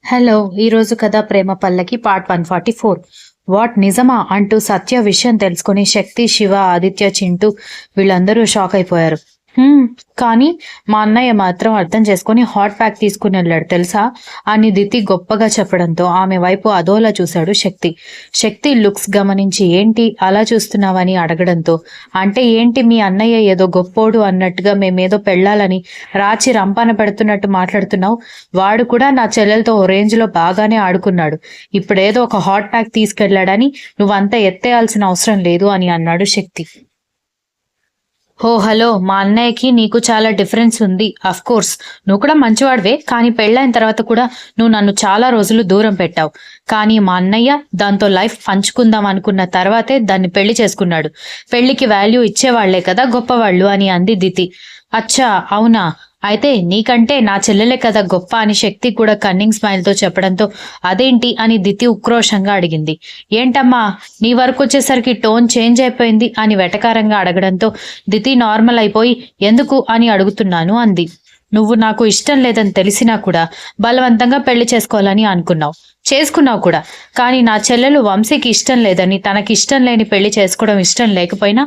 Hello! ఈరోజు కథ 'ప్రేమ పల్లకి' పార్ట్ 144. వాట్ నిజమా అంటూ సత్య విషయం తెలుసుకుని శక్తి, శివ, ఆదిత్య, చింటూ వీళ్ళందరూ షాక్ అయిపోయారు. కానీ మా అన్నయ్య మాత్రం అర్థం చేసుకుని హాట్ ప్యాక్ తీసుకుని వెళ్ళాడు తెలుసా అని దితి గొప్పగా చెప్పడంతో ఆమె వైపు అదోలా చూశాడు శక్తి. శక్తి లుక్స్ గమనించి ఏంటి అలా చూస్తున్నావని అడగడంతో, అంటే ఏంటి మీ అన్నయ్య ఏదో గొప్పోడు అన్నట్టుగా మేమేదో పెళ్ళాలని రాచి రంపాన పెడుతున్నట్టు మాట్లాడుతున్నావు. వాడు కూడా నా చెల్లెలతో ఓ రేంజ్ లో బాగానే ఆడుకున్నాడు. ఇప్పుడేదో ఒక హాట్ ప్యాక్ తీసుకెళ్లాడని నువ్వంతా ఎత్తేయాల్సిన అవసరం లేదు అని అన్నాడు శక్తి. హో హలో, మా అన్నయ్యకి నీకు చాలా డిఫరెన్స్ ఉంది. అఫ్ కోర్స్ నువ్వు కూడా మంచివాడివే, కానీ పెళ్ళైన తర్వాత కూడా నువ్వు నన్ను చాలా రోజులు దూరం పెట్టావు. కానీ మా అన్నయ్య దాంతో లైఫ్ పంచుకుందాం అనుకున్న తర్వాతే దాన్ని పెళ్లి చేసుకున్నాడు. పెళ్లికి వాల్యూ ఇచ్చేవాళ్లే కదా గొప్పవాళ్ళు అని అంది దితి. అచ్చా అవునా, అయితే నీకంటే నా చెల్లెలే కదా గొప్ప అని శక్తి కూడా కన్నింగ్ స్మైల్ తో చెప్పడంతో అదేంటి అని దితి ఉక్రోషంగా అడిగింది. ఏంటమ్మా నీ వరకు వచ్చేసరికి టోన్ చేంజ్ అయిపోయింది అని వెటకారంగా అడగడంతో దితి నార్మల్ అయిపోయి ఎందుకు అని అడుగుతున్నాను అంది. నువ్వు నాకు ఇష్టం లేదని తెలిసినా కూడా బలవంతంగా పెళ్లి చేసుకోవాలని చేసుకున్నావు కూడా. కానీ నా చెల్లెలు వంశీకి ఇష్టం లేదని, తనకి ఇష్టం లేని పెళ్లి చేసుకోవడం ఇష్టం లేకపోయినా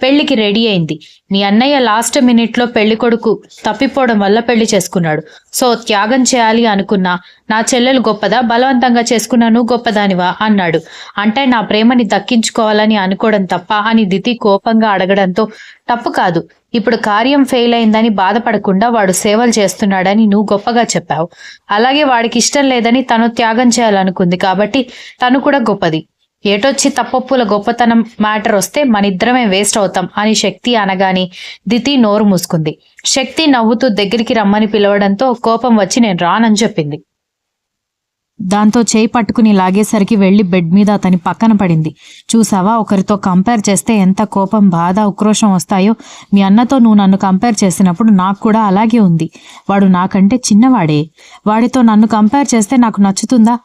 పెళ్లికి రెడీ అయింది. మీ అన్నయ్య లాస్ట్ మినిట్ లో పెళ్లి కొడుకు తప్పిపోవడం వల్ల పెళ్లి చేసుకున్నాడు. సో త్యాగం చేయాలి అనుకున్నా నా చెల్లెలు గొప్పదా, బలవంతంగా చేసుకున్నాను గొప్పదానివా అన్నాడు. అంటే నా ప్రేమని దక్కించుకోవాలని అనుకోవడం తప్ప అని దితి కోపంగా అడగడంతో, తప్పు కాదు, ఇప్పుడు కార్యం ఫెయిల్ అయిందని బాధపడకుండా వాడు సేవలు చేస్తున్నాడని నువ్వు గొప్పగా చెప్పావు. అలాగే వాడికి ఇష్టం లేదని తను త్యాగం చేయాలనుకుంది కాబట్టి తను కూడా గొప్పది. ఏటొచ్చి తప్పొప్పుల గొప్పతనం మ్యాటర్ వస్తే మనిద్దరమే వేస్ట్ అవుతాం అని శక్తి అనగాని దితి నోరు మూసుకుంది. శక్తి నవ్వుతూ దగ్గరికి రమ్మని పిలవడంతో కోపం వచ్చి నేను రానని చెప్పింది. దాంతో చేయి పట్టుకుని లాగేసరికి వెళ్లి బెడ్ మీద అతని పక్కన పడింది. చూసావా, ఒకరితో కంపేర్ చేస్తే ఎంత కోపం, బాధ, ఉక్రోషం వస్తాయో. మీ అన్నతో నువ్వు నన్ను కంపేర్ చేసినప్పుడు నాకు కూడా అలాగే ఉంది. వాడు నాకంటే చిన్నవాడే. వాడితో నన్ను కంపేర్ చేస్తే నాకు నచ్చుతుందా?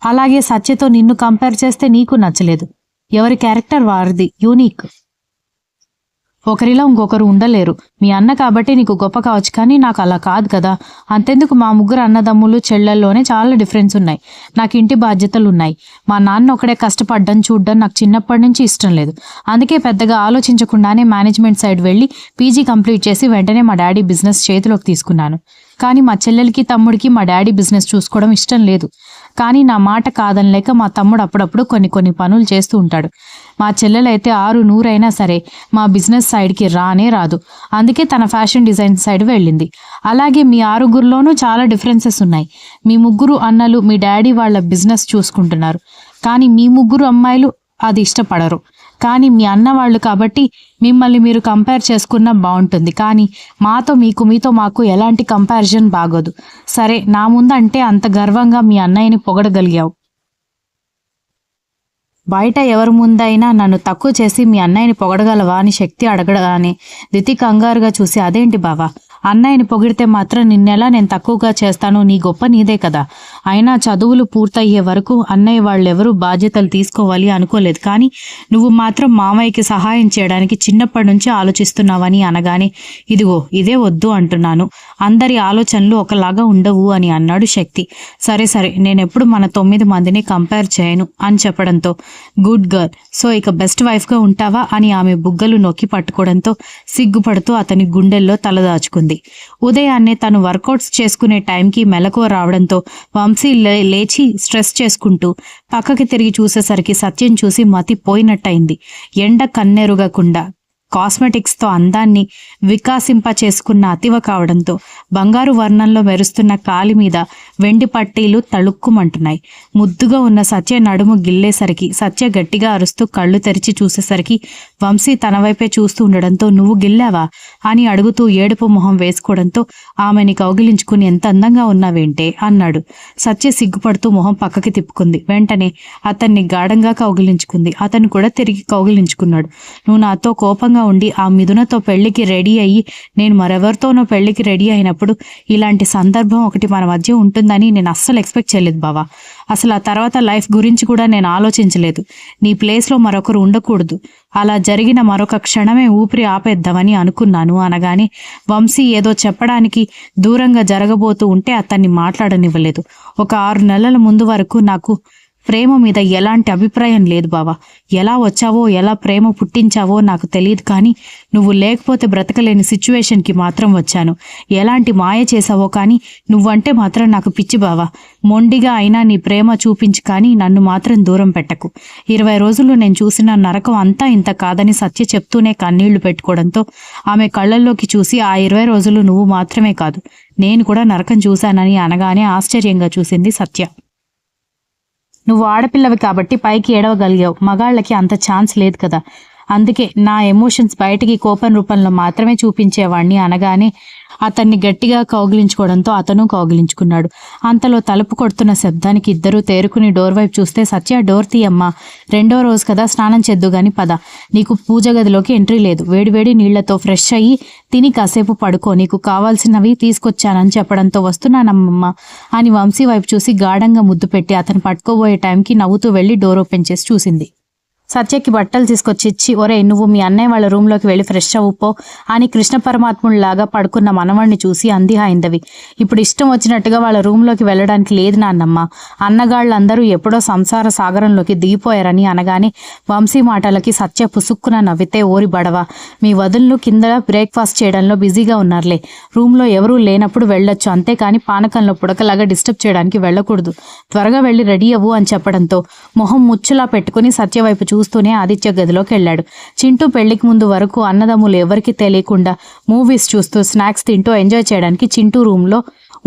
అలాగే సత్యతో నిన్ను కంపేర్ చేస్తే నీకు నచ్చలేదు. ఎవరి క్యారెక్టర్ వారిది, యూనిక్. ఒకరిలో ఇంకొకరు ఉండలేరు. మీ అన్న కాబట్టి నీకు గొప్ప కావచ్చు, కానీ నాకు అలా కాదు కదా. అంతెందుకు, మా ముగ్గురు అన్నదమ్ములు చెల్లెల్లోనే చాలా డిఫరెన్స్ ఉన్నాయి. నాకు ఇంటి బాధ్యతలు ఉన్నాయి. మా నాన్న ఒకడే కష్టపడ్డం చూడడం నాకు చిన్నప్పటి నుంచి ఇష్టం లేదు. అందుకే పెద్దగా ఆలోచించకుండానే మేనేజ్మెంట్ సైడ్ వెళ్ళి పీజీ కంప్లీట్ చేసి వెంటనే మా డాడీ బిజినెస్ చేతిలోకి తీసుకున్నాను. కానీ మా చెల్లెలకి తమ్ముడికి మా డాడీ బిజినెస్ చూసుకోవడం ఇష్టం లేదు. కానీ నా మాట కాదనలేక మా తమ్ముడు అప్పుడప్పుడు కొన్ని పనులు చేస్తూ ఉంటాడు. మా చెల్లెలైతే 6-100 అయినా సరే మా బిజినెస్ సైడ్కి రానే రాదు. అందుకే తన ఫ్యాషన్ డిజైన్ సైడ్ వెళ్ళింది. అలాగే మీ 6గురిలోనూ చాలా డిఫరెన్సెస్ ఉన్నాయి. మీ ముగ్గురు అన్నలు మీ డాడీ వాళ్ళ బిజినెస్ చూసుకుంటున్నారు, కానీ మీ ముగ్గురు అమ్మాయిలు అది ఇష్టపడరు. కానీ మీ అన్న వాళ్ళు కాబట్టి మిమ్మల్ని మీరు కంపేర్ చేసుకున్నా బాగుంటుంది. కానీ మీతో మాకు ఎలాంటి కంపారిజన్ బాగోదు. సరే, నా ముందంటే అంత గర్వంగా మీ అన్నయ్యని పొగడగలిగావు. బయట ఎవరి ముందైనా నన్ను తక్కువ చేసి మీ అన్నయ్యని పొగడగలవా అని శక్తి అడగడానే దితి కంగారుగా చూసి, అదేంటి బావా, అన్నయ్యని పొగిడితే మాత్రం నిన్నెలా నేను తక్కువగా చేస్తాను? నీ గొప్ప నీదే కదా. అయినా చదువులు పూర్తయ్యే వరకు అన్నయ్య వాళ్ళెవరూ బాధ్యతలు తీసుకోవాలి అనుకోలేదు. కానీ నువ్వు మాత్రం మామయ్యకి సహాయం చేయడానికి చిన్నప్పటి నుంచి ఆలోచిస్తున్నావని అనగానే, ఇదిగో ఇదే వద్దు అంటున్నాను. అందరి ఆలోచనలు ఒకలాగా ఉండవు అని అన్నాడు శక్తి. సరే నేనెప్పుడు మన 9 మందిని కంపేర్ చేయను అని చెప్పడంతో, గుడ్ గర్ల్, సో ఇక బెస్ట్ వైఫ్గా ఉంటావా అని ఆమె బుగ్గలు నొక్కి పట్టుకోవడంతో సిగ్గుపడుతూ అతని గుండెల్లో తలదాచుకుంది. ఉదయాన్నే తను వర్కౌట్స్ చేసుకునే టైంకి మెలకువ రావడంతో వంశీ లేచి స్ట్రెస్ చేసుకుంటూ పక్కకి తిరిగి చూసేసరికి సత్యం చూసి మతి పోయినట్టయింది. ఎండ కన్నెరుగకుండా కాస్మెటిక్స్తో అందాన్ని వికాసింప చేసుకున్న అతివ కావడంతో బంగారు వర్ణంలో మెరుస్తున్న కాలి మీద వెండి పట్టీలు తళుక్కుమంటున్నాయి. ముద్దుగా ఉన్న సత్య నడుము గిల్లేసరికి సత్య గట్టిగా అరుస్తూ కళ్ళు తెరిచి చూసేసరికి వంశీ తన వైపే చూస్తూ ఉండడంతో, నువ్వు గిల్లావా అని అడుగుతూ ఏడుపు మొహం వేసుకోవడంతో ఆమెని కౌగిలించుకుని ఎంత అందంగా ఉన్నావేంటే అన్నాడు. సత్య సిగ్గుపడుతూ మొహం పక్కకి తిప్పుకుంది. వెంటనే అతన్ని గాఢంగా కౌగిలించుకుంది. అతను కూడా తిరిగి కౌగిలించుకున్నాడు. నువ్వు నాతో కోపంగా ఉండి ఆ మిథునతో పెళ్లికి రెడీ అయ్యి నేను మరెవరితోనో పెళ్లికి రెడీ అయినప్పుడు ఇలాంటి సందర్భం ఒకటి మన మధ్య ఉంటుంది ఉంటుందని నేను అస్సలు ఎక్స్పెక్ట్ చేయలేదు బావా. అసలు ఆ తర్వాత లైఫ్ గురించి కూడా నేను ఆలోచించలేదు. నీ ప్లేస్లో మరొకరు ఉండకూడదు, అలా జరిగిన మరొక క్షణమే ఊపిరి ఆపేద్దామని అనుకున్నాను అనగానే వంశీ ఏదో చెప్పడానికి దూరంగా జరగబోతూ ఉంటే అతన్ని మాట్లాడనివ్వలేదు. ఒక 6 నెలల ముందు వరకు నాకు ప్రేమ మీద ఎలాంటి అభిప్రాయం లేదు బావా. ఎలా వచ్చావో, ఎలా ప్రేమ పుట్టించావో నాకు తెలియదు, కానీ నువ్వు లేకపోతే బ్రతకలేని సిచ్యువేషన్కి మాత్రం వచ్చాను. ఎలాంటి మాయ చేసావో కానీ నువ్వంటే మాత్రం నాకు పిచ్చి బావా. మొండిగా అయినా నీ ప్రేమ చూపించి కానీ నన్ను మాత్రం దూరం పెట్టకు. 20 రోజులు నేను చూసిన నరకం అంతా ఇంత కాదని సత్య చెప్తూనే కన్నీళ్లు పెట్టుకోవడంతో ఆమె కళ్ళల్లోకి చూసి ఆ 20 రోజులు నువ్వు మాత్రమే కాదు, నేను కూడా నరకం చూశానని అనగానే ఆశ్చర్యంగా చూసింది సత్య. నువ్వు ఆడపిల్లవి కాబట్టి పైకి ఏడవగలిగావు, మగాళ్ళకి అంత ఛాన్స్ లేదు కదా. అందుకే నా ఎమోషన్స్ బయటికి కోపం రూపంలో మాత్రమే చూపించేవాణ్ణి అనగానే అతన్ని గట్టిగా కౌగిలించుకోవడంతో అతను కౌగిలించుకున్నాడు. అంతలో తలుపు కొడుతున్న శబ్దానికి ఇద్దరూ తేరుకుని డోర్ వైపు చూస్తే, సత్య డోర్ తీయమ్మా, 2వ రోజు కదా, స్నానం చేద్దు గాని పద. నీకు పూజ గదిలోకి ఎంట్రీ లేదు. వేడివేడి నీళ్లతో ఫ్రెష్ అయ్యి తిని కాసేపు పడుకో, నీకు కావాల్సినవి తీసుకొచ్చానని చెప్పడంతో వస్తున్నానమ్మమ్మ అని వంశీ వైపు చూసి గాఢంగా ముద్దు పెట్టి అతను పట్టుకోబోయే టైంకి నవ్వుతూ వెళ్లి డోర్ ఓపెన్ చేసి చూసింది. సత్యకి బట్టలు తీసుకొచ్చి ఇచ్చి, ఒరే నువ్వు మీ అన్నయ్య వాళ్ళ రూమ్లోకి వెళ్ళి ఫ్రెష్ అవ్వుపో అని కృష్ణ పరమాత్ముడిలాగా పడుకున్న మనవణ్ణి చూసి అంది హైందవి. ఇప్పుడు ఇష్టం వచ్చినట్టుగా వాళ్ళ రూమ్లోకి వెళ్ళడానికి లేదు నాన్నమ్మ, అన్నగాళ్ళందరూ ఎప్పుడో సంసార సాగరంలోకి దిగిపోయారని అనగానే వంశీ మాటలకి సత్య పుసుక్కున నవ్వితే, ఓరి బడవా, మీ వదుళ్ళు కింద బ్రేక్ఫాస్ట్ చేయడంలో బిజీగా ఉన్నారులే, రూమ్లో ఎవరూ లేనప్పుడు వెళ్ళొచ్చు, అంతేకాని పానకంలో పుడకలాగా డిస్టర్బ్ చేయడానికి వెళ్ళకూడదు, త్వరగా వెళ్ళి రెడీ అవ్వు అని చెప్పడంతో మొహం ముచ్చులా పెట్టుకుని సత్య వైపు చూస్తూనే ఆదిత్య గదిలోకి వెళ్ళాడు. చింటూ పెళ్లికి ముందు వరకు అన్నదమ్ములు ఎవరికి తెలియకుండా మూవీస్ చూస్తూ స్నాక్స్ తింటూ ఎంజాయ్ చేయడానికి చింటూ రూమ్లో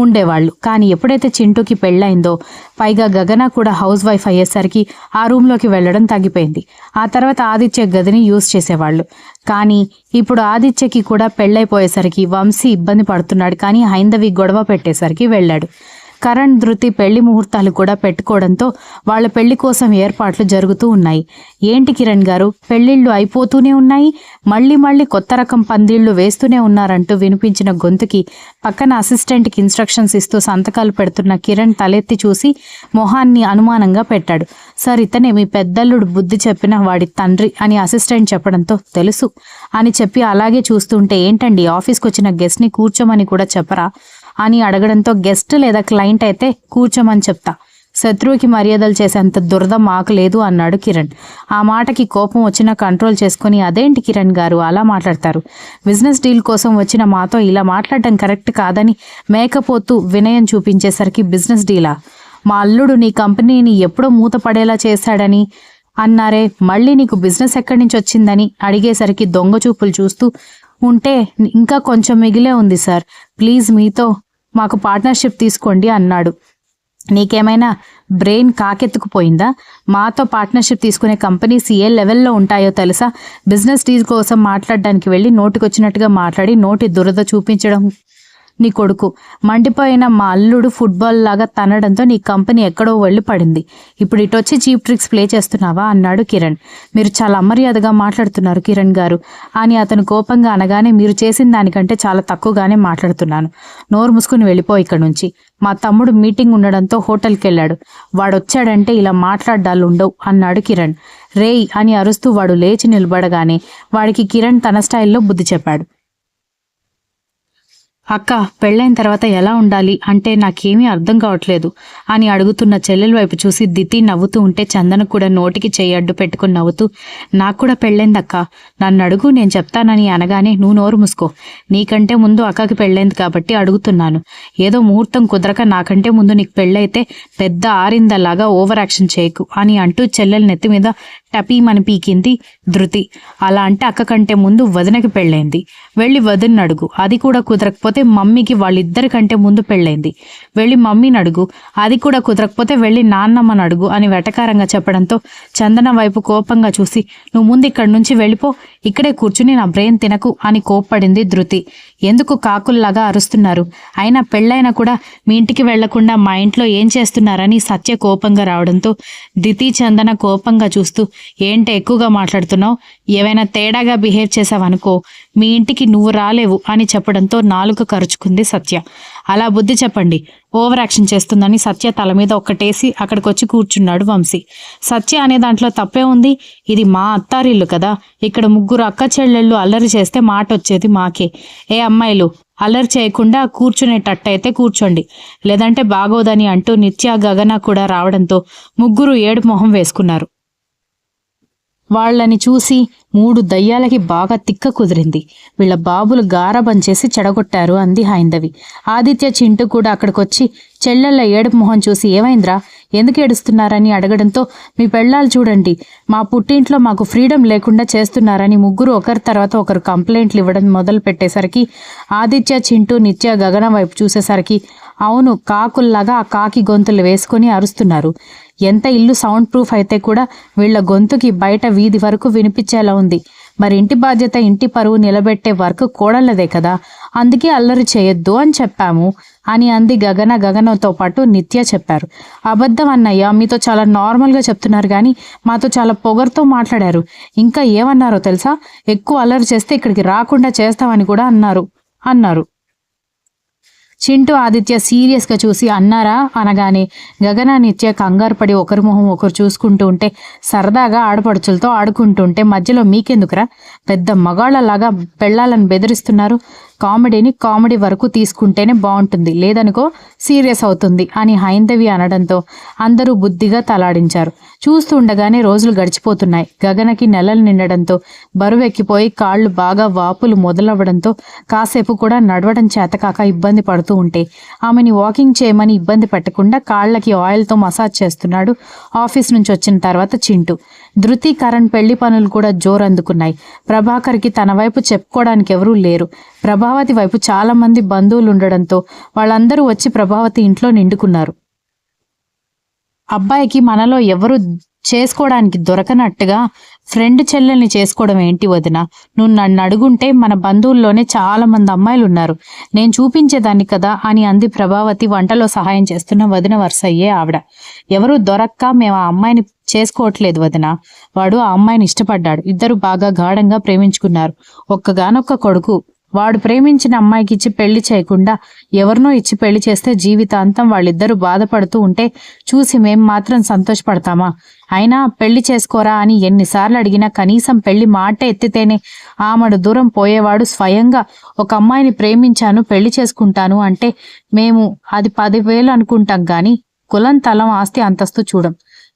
ఉండేవాళ్ళు. కానీ ఎప్పుడైతే చింటూకి పెళ్ళైందో, పైగా గగన కూడా హౌస్ వైఫ్ అయ్యేసరికి ఆ రూమ్లోకి వెళ్ళడం తగ్గిపోయింది. ఆ తర్వాత ఆదిత్య గదిని యూజ్ చేసేవాళ్ళు. కానీ ఇప్పుడు ఆదిత్యకి కూడా పెళ్ళైపోయేసరికి వంశీ ఇబ్బంది పడుతున్నాడు, కానీ హైందవి గొడవ పెట్టేసరికి వెళ్ళాడు. కరణ్, ధృతి పెళ్లి ముహూర్తాలు కూడా పెట్టుకోవడంతో వాళ్ళ పెళ్లి కోసం ఏర్పాట్లు జరుగుతూ ఉన్నాయి. ఏంటి కిరణ్ గారు, పెళ్లిళ్ళు అయిపోతూనే ఉన్నాయి, మళ్ళీ కొత్త రకం పందిళ్లు వేస్తూనే ఉన్నారంటూ వినిపించిన గొంతుకి పక్కన అసిస్టెంట్కి ఇన్స్ట్రక్షన్స్ ఇస్తూ సంతకాలు పెడుతున్న కిరణ్ తలెత్తి చూసి మొహాన్ని అనుమానంగా పెట్టాడు. సార్, ఇతనే మీ పెద్దల్లుడు బుద్ధి చెప్పిన వాడి తండ్రి అని అసిస్టెంట్ చెప్పడంతో తెలుసు అని చెప్పి అలాగే చూస్తుంటే, ఏంటండి ఆఫీస్కి వచ్చిన గెస్ట్ని కూర్చోమని కూడా చెప్పరా అని అడగడంతో, గెస్ట్ లేదా క్లయింట్ అయితే కూర్చోమని చెప్తా, శత్రువుకి మర్యాదలు చేసేంత దురద మాకు లేదు అన్నాడు కిరణ్. ఆ మాటకి కోపం వచ్చినా కంట్రోల్ చేసుకుని, అదేంటి కిరణ్ గారు అలా మాట్లాడతారు, బిజినెస్ డీల్ కోసం వచ్చిన మాతో ఇలా మాట్లాడటం కరెక్ట్ కాదని మేకపోతూ వినయం చూపించేసరికి, బిజినెస్ డీలా, మా అల్లుడు నీ కంపెనీని ఎప్పుడో మూతపడేలా చేశాడని అన్నారే, మళ్ళీ నీకు బిజినెస్ ఎక్కడి నుంచి వచ్చిందని అడిగేసరికి దొంగ చూపులు చూస్తూ ఉంటే, ఇంకా కొంచెం మిగిలే ఉంది సార్, ప్లీజ్ మీతో మాకు పార్ట్నర్షిప్ తీసుకోండి అన్నాడు. నీకేమైనా బ్రెయిన్ కాకెత్తుకుపోయిందా? మాతో పార్ట్నర్షిప్ తీసుకునే కంపెనీస్ ఏ లెవెల్లో ఉంటాయో తెలుసా? బిజినెస్ డీల్ కోసం మాట్లాడడానికి వెళ్ళి నోటికొచ్చినట్టుగా మాట్లాడి నోటి దురద చూపించడం నీ కొడుకు. మండిపోయిన మా అల్లుడు ఫుట్బాల్ లాగా తనడంతో నీ కంపెనీ ఎక్కడో వెళ్ళి పడింది. ఇప్పుడు ఇటొచ్చి చీప్ ట్రిక్స్ ప్లే చేస్తున్నావా అన్నాడు కిరణ్. మీరు చాలా అమర్యాదగా మాట్లాడుతున్నారు కిరణ్ గారు అని అతను కోపంగా అనగానే, మీరు చేసిన దానికంటే చాలా తక్కువగానే మాట్లాడుతున్నాను, నోరు మూసుకుని వెళ్ళిపో ఇక్కడి నుంచి. మా తమ్ముడు మీటింగ్ ఉండడంతో హోటల్కి వెళ్ళాడు, వాడొచ్చాడంటే ఇలా మాట్లాడ్డాలు ఉండవు అన్నాడు కిరణ్. రేయ్ అని అరుస్తూ వాడు లేచి నిలబడగానే వాడికి కిరణ్ తన స్టైల్లో బుద్ధి చెప్పాడు. అక్క, పెళ్ళైన తర్వాత ఎలా ఉండాలి అంటే నాకేమీ అర్థం కావట్లేదు అని అడుగుతున్న చెల్లెల వైపు చూసి దితి నవ్వుతూ ఉంటే చందన కూడా నోటికి చెయ్యి అడ్డు పెట్టుకుని నవ్వుతూ, నాకు కూడా పెళ్ళైందక్క, నన్ను అడుగు నేను చెప్తానని అనగానే, నువ్వు నోరు మూసుకో, నీకంటే ముందు అక్కకి పెళ్ళైంది కాబట్టి అడుగుతున్నాను, ఏదో ముహూర్తం కుదరక నాకంటే ముందు నీకు పెళ్ళైతే పెద్ద ఆరిందలాగా ఓవర్ యాక్షన్ చేయకు అని అంటూ చెల్లెల నెత్తి మీద టపీమని పీకింది ధృతి. అలా అంటే అక్క కంటే ముందు వదినకి పెళ్ళైంది, వెళ్ళి వదిన అడుగు, అది కూడా కుదరకపోతే మమ్మీకి వాళ్ళిద్దరికంటే ముందు పెళ్ళైంది, వెళ్ళి మమ్మీని అడుగు, అది కూడా కుదరకపోతే వెళ్ళి నాన్నమ్మని అడుగు అని వెటకారంగా చెప్పడంతో చందన వైపు కోపంగా చూసి, నువ్వు ముందు ఇక్కడి నుంచి వెళ్ళిపో, ఇక్కడే కూర్చుని నా బ్రెయిన్ తినకు అని కోప్పడింది ధృతి. ఎందుకు కాకుల్లాగా అరుస్తున్నారు, అయినా పెళ్ళైనా కూడా మీ ఇంటికి వెళ్లకుండా మా ఇంట్లో ఏం చేస్తున్నారని సత్య కోపంగా రావడంతో దితి చందన కోపంగా చూస్తూ, ఏంటి ఎక్కువగా మాట్లాడుతున్నావు, ఏవైనా తేడాగా బిహేవ్ చేసావనుకో మీ ఇంటికి నువ్వు రాలేవు అని చెప్పడంతో నాలుక కరుచుకుంది సత్య. అలా బుద్ధి చెప్పండి. ఓవర్ యాక్షన్ చేస్తుందని సత్య తల మీద ఒక్కటేసి అక్కడికొచ్చి కూర్చున్నాడు వంశీ. సత్య అనే దాంట్లో తప్పే ఉంది? ఇది మా అత్తారిల్లు కదా. ఇక్కడ ముగ్గురు అక్క చెల్లెళ్ళు అల్లరి చేస్తే మాట వచ్చేది మాకే. ఏ అమ్మాయిలు, అల్లరి చేయకుండా కూర్చునేటట్టయితే కూర్చోండి, లేదంటే బాగోదని అంటూ నిత్య గగన కూడా రావడంతో ముగ్గురు ఏడు మొహం వేసుకున్నారు. వాళ్లని చూసి 3 దయ్యాలకి బాగా తిక్క కుదిరింది. వీళ్ళ బాబులు గారాబం చేసి చెడగొట్టారు అంది హైందవి. ఆదిత్య చింటూ కూడా అక్కడికొచ్చి చెల్లెళ్ళ ఏడుపు మొహం చూసి ఏమైందిరా, ఎందుకు ఏడుస్తున్నారని అడగడంతో మీ పెళ్ళాలు చూడండి, మా పుట్టింట్లో మాకు ఫ్రీడమ్ లేకుండా చేస్తున్నారని ముగ్గురు ఒకరి తర్వాత ఒకరు కంప్లైంట్లు ఇవ్వడం మొదలు పెట్టేసరికి ఆదిత్య చింటూ నిత్య గగన వైపు చూసేసరికి అవును, కాకుల్లాగా ఆ కాకి గొంతులు వేసుకుని అరుస్తున్నారు. ఎంత ఇల్లు సౌండ్ ప్రూఫ్ అయితే కూడా వీళ్ల గొంతుకి బయట వీధి వరకు వినిపించేలా ఉంది. మరి ఇంటి బాధ్యత, ఇంటి పరువు నిలబెట్టే వర్క్ కోడళ్ళదే కదా, అందుకే అల్లరి చేయొద్దు అని చెప్పాము అని అంది గగన. గగనతో పాటు నిత్య చెప్పారు. అబద్ధం అన్నయ్య, మీతో చాలా నార్మల్గా చెప్తున్నారు కానీ మాతో చాలా పొగరుతో మాట్లాడారు. ఇంకా ఏమన్నారో తెలుసా, ఎక్కువ అల్లరి చేస్తే ఇక్కడికి రాకుండా చేస్తామని కూడా అన్నారు. చింటూ ఆదిత్య సీరియస్గా చూసి అన్నారా అనగానే గగన నిత్య కంగారు పడి ఒకరి మొహం ఒకరు చూసుకుంటూ ఉంటే, సరదాగా ఆడపడుచులతో ఆడుకుంటుంటే మధ్యలో మీకెందుకురా, పెద్ద మగాళ్ళలాగా పెళ్ళాలని బెదిరిస్తున్నారు. కామెడీని కామెడీ వరకు తీసుకుంటేనే బాగుంటుంది, లేదనుకో సీరియస్ అవుతుంది అని హైందవి అనడంతో అందరూ బుద్ధిగా తలాడించారు. చూస్తుండగానే రోజులు గడిచిపోతున్నాయి. గగనకి నెలలు నిండడంతో బరువెక్కిపోయి కాళ్ళు బాగా వాపులు మొదలవ్వడంతో కాసేపు కూడా నడవడం చేతకాక ఇబ్బంది పడుతూ ఉంటే ఆమెని వాకింగ్ చేయమని ఇబ్బంది పెట్టకుండా కాళ్లకి ఆయిల్తో మసాజ్ చేస్తున్నాడు ఆఫీస్ నుంచి వచ్చిన తర్వాత చింటూ. ధృతి, కరణ్ పెళ్లి పనులు కూడా జోరందుకున్నాయి. ప్రభాకర్కి తన వైపు చెప్పుకోవడానికి ఎవరూ లేరు. ప్రభావతి వైపు చాలా మంది బంధువులు ఉండడంతో వాళ్ళందరూ వచ్చి ప్రభావతి ఇంట్లో నిండుకున్నారు. అబ్బాయికి మనలో ఎవరు చేసుకోవడానికి దొరకనట్టుగా ఫ్రెండ్ చెల్లెల్ని చేసుకోవడం ఏంటి వదిన? నువ్వు నన్ను అడుగుంటే మన బంధువుల్లోనే చాలా మంది అమ్మాయిలు ఉన్నారు, నేను చూపించేదాన్ని కదా అని అంది ప్రభావతి వంటలో సహాయం చేస్తున్న వదిన వరుస అయ్యే ఆవిడ. ఎవరు దొరక్క మేము ఆ అమ్మాయిని చేసుకోవట్లేదు వదిన, వాడు ఆ అమ్మాయిని ఇష్టపడ్డాడు. ఇద్దరు బాగా గాఢంగా ప్రేమించుకున్నారు. ఒక్కగానొక్క కొడుకు. వాడు ప్రేమించిన అమ్మాయికి ఇచ్చి పెళ్లి చేయకుండా ఎవరినో ఇచ్చి పెళ్లి చేస్తే జీవితాంతం వాళ్ళిద్దరూ బాధపడుతూ ఉంటే చూసి మేం మాత్రం సంతోషపడతామా? అయినా పెళ్లి చేసుకోరా అని ఎన్నిసార్లు అడిగినా కనీసం పెళ్లి మాట ఎత్తితేనే ఆమెడు దూరం పోయేవాడు. స్వయంగా ఒక అమ్మాయిని ప్రేమించాను, పెళ్లి చేసుకుంటాను అంటే మేము అది 10,000 అనుకుంటాం గాని కులం, తలం, ఆస్తి, అంతస్తు చూడం.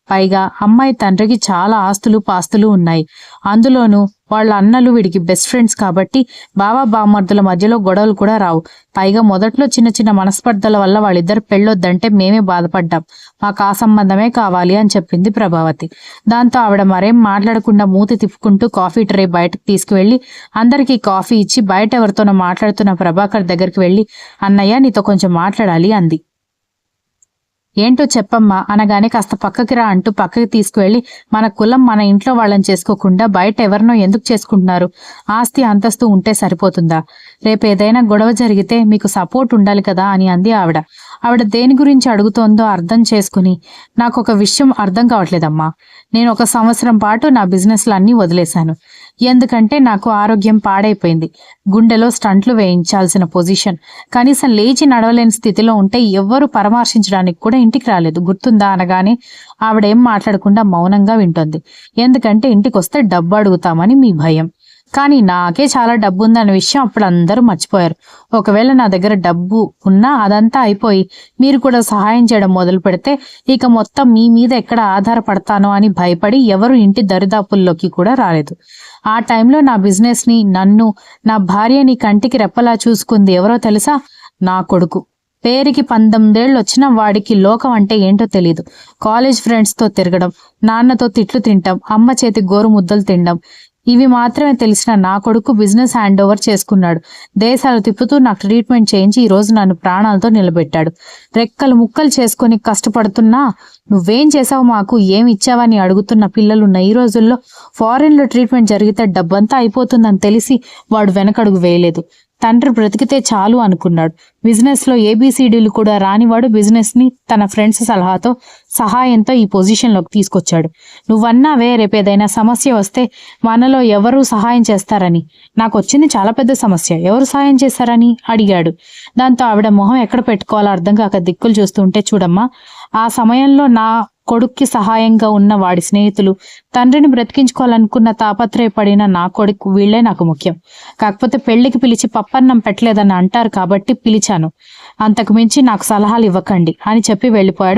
పైగా అమ్మాయి తండ్రికి చాలా ఆస్తులు పాస్తులు ఉన్నాయి. అందులోనూ వాళ్ళ అన్నలు వీడికి బెస్ట్ ఫ్రెండ్స్ కాబట్టి బావ బామర్దుల మధ్యలో గొడవలు కూడా రావు. పైగా మొదట్లో చిన్న చిన్న మనస్పర్ధల వల్ల వాళ్ళిద్దరు పెళ్ళొద్దంటే మేమే బాధపడ్డాం. మాకు ఆ సంబంధమే కావాలి అని చెప్పింది ప్రభావతి. దాంతో ఆవిడ మరేం మాట్లాడకుండా మూతి తిప్పుకుంటూ కాఫీ ట్రే బయటకు తీసుకువెళ్లి అందరికీ కాఫీ ఇచ్చి బయట ఎవరితోనో మాట్లాడుతున్న ప్రభాకర్ దగ్గరికి వెళ్లి అన్నయ్య నీతో కొంచెం మాట్లాడాలి అంది. ఏంటో చెప్పమ్మా అనగానే కాస్త పక్కకి రా అంటూ పక్కకి తీసుకువెళ్లి మన కులం మన ఇంట్లో వాళ్ళని చేసుకోకుండా బయట ఎవరినో ఎందుకు చేసుకుంటున్నారు? ఆస్తి అంతస్తు ఉంటే సరిపోతుందా? రేపు ఏదైనా గొడవ జరిగితే మీకు సపోర్ట్ ఉండాలి కదా అని అంది ఆవిడ. ఆవిడ దేని గురించి అడుగుతోందో అర్థం చేసుకుని నాకు ఒక విషయం అర్థం కావట్లేదమ్మా, నేను 1 సంవత్సరం పాటు నా బిజినెస్లన్నీ వదిలేశాను. ఎందుకంటే నాకు ఆరోగ్యం పాడైపోయింది. గుండెలో స్టంట్లు వేయించాల్సిన పొజిషన్. కనీసం లేచి నడవలేని స్థితిలో ఉంటే ఎవ్వరూ పరామర్శించడానికి కూడా ఇంటికి రాలేదు, గుర్తుందా అనగానే ఆవిడేం మాట్లాడకుండా మౌనంగా వింటోంది. ఎందుకంటే ఇంటికొస్తే డబ్బు అడుగుతామని మీ భయం. కానీ నాకే చాలా డబ్బు ఉందన్న విషయం అప్పుడు అందరూ మర్చిపోయారు. ఒకవేళ నా దగ్గర డబ్బు ఉన్నా అదంతా అయిపోయి మీరు కూడా సహాయం చేయడం మొదలు పెడితే ఇక మొత్తం మీ మీద ఎక్కడ ఆధారపడతానో అని భయపడి ఎవరు ఇంటి దరిదాపుల్లోకి కూడా రాలేదు. ఆ టైంలో నా బిజినెస్ ని, నన్ను, నా భార్యని కంటికి రెప్పలా చూసుకుంది ఎవరో తెలుసా? నా కొడుకు. పేరుకి 19 ఏళ్ళు వచ్చినా వాడికి లోకం అంటే ఏంటో తెలీదు. కాలేజ్ ఫ్రెండ్స్తో తిరగడం, నాన్నతో తిట్లు తింటాం, అమ్మ చేతి గోరు ముద్దలు తినడం, ఇవి మాత్రమే తెలిసిన నా కొడుకు బిజినెస్ హ్యాండ్ ఓవర్ చేసుకున్నాడు. దేశాలు తిప్పుతూ నాకు ట్రీట్మెంట్ చేయించి ఈ రోజు నన్ను ప్రాణాలతో నిలబెట్టాడు. రెక్కలు ముక్కలు చేసుకుని కష్టపడుతున్నా నువ్వేం చేసావు, మాకు ఏమి ఇచ్చావని అడుగుతున్న పిల్లలున్న ఈ రోజుల్లో ఫారెన్లో ట్రీట్మెంట్ జరిగితే డబ్బంతా అయిపోతుందని తెలిసి వాడు వెనకడుగు వేయలేదు. తండ్రి బ్రతికితే చాలు అనుకున్నాడు. బిజినెస్లో ఏబీసీడీలు కూడా రానివాడు బిజినెస్ని తన ఫ్రెండ్స్ సలహాతో సహాయంతో ఈ పొజిషన్లోకి తీసుకొచ్చాడు. నువ్వన్నావే రేపేదైనా సమస్య వస్తే మనలో ఎవరు సహాయం చేస్తారని. నాకు వచ్చింది చాలా పెద్ద సమస్య, ఎవరు సహాయం చేస్తారని అడిగాడు. దాంతో ఆవిడ మొహం ఎక్కడ పెట్టుకోవాలో అర్థం కాక దిక్కులు చూస్తుంటే, చూడమ్మా, ఆ సమయంలో నా కొడుక్కి సహాయంగా ఉన్న వాడి స్నేహితులు, తండ్రిని బ్రతికించుకోవాలనుకున్న తాపత్రయపడిన నా కొడుకు, వీళ్లే నాకు ముఖ్యం. కాకపోతే పెళ్లికి పిలిచి పప్పన్నం పెట్టలేదని అంటారు కాబట్టి పిలిచాను. అంతకు మించి నాకు సలహాలు ఇవ్వకండి అని చెప్పి వెళ్ళిపోయాడు